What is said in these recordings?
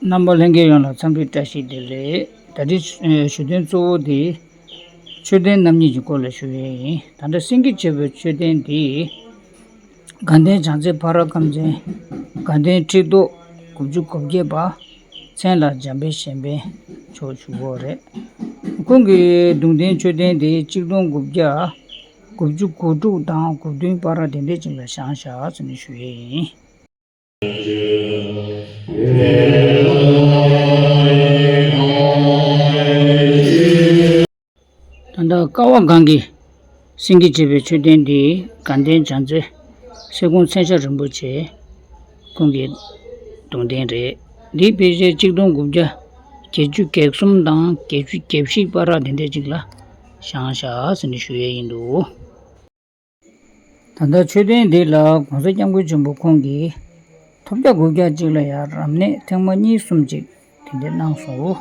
number lenge yana champi tashi dele tadi shuden zo di shuden namni ji ko le shwe tanda singi chebe shuden di gande jangje para kamje gande trido kubju kubge ba chen la jambe shembe cho chugo re kongi dungden shuden di chigdong kubja kubju kudu dang kubdun para dende jingla shang sha zini shwe tanda kawa gangi singi chebe chuden di ganden janze segun sensha rinpoche kongi dungden re di peche chigdong gubja kechu keksum dang kechu kepshik para dende jingla shang sha zini shwe indu tanda chuden di la gongsa jamgu jumbo kongi topja gugya jingla ya ramne tengma nyi sumjik dende nangso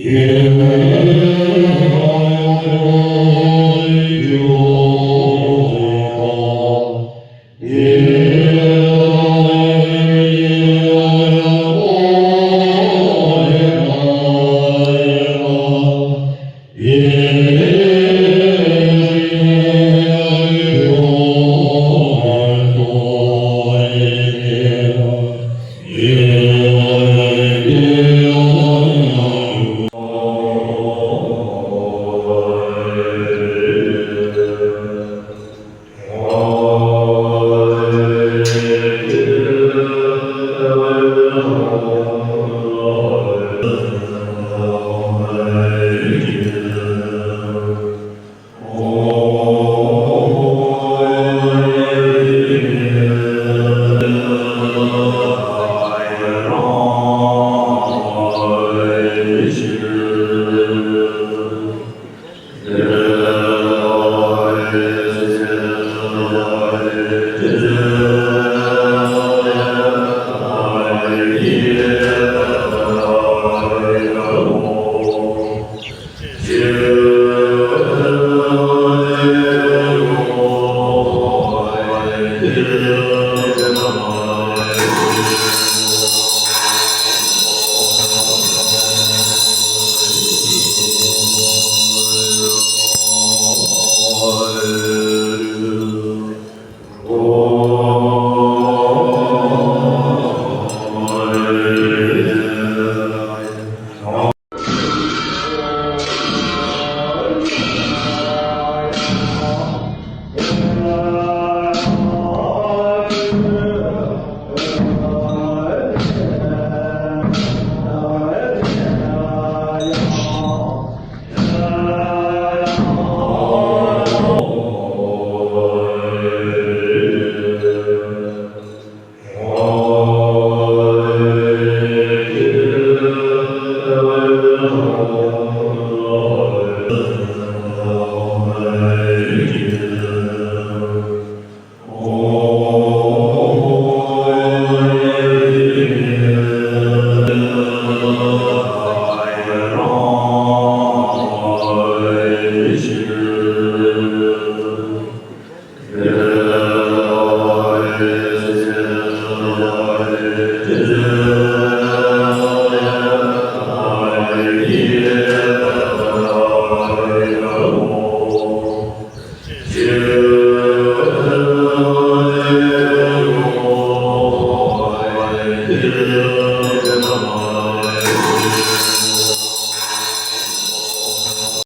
Yeah.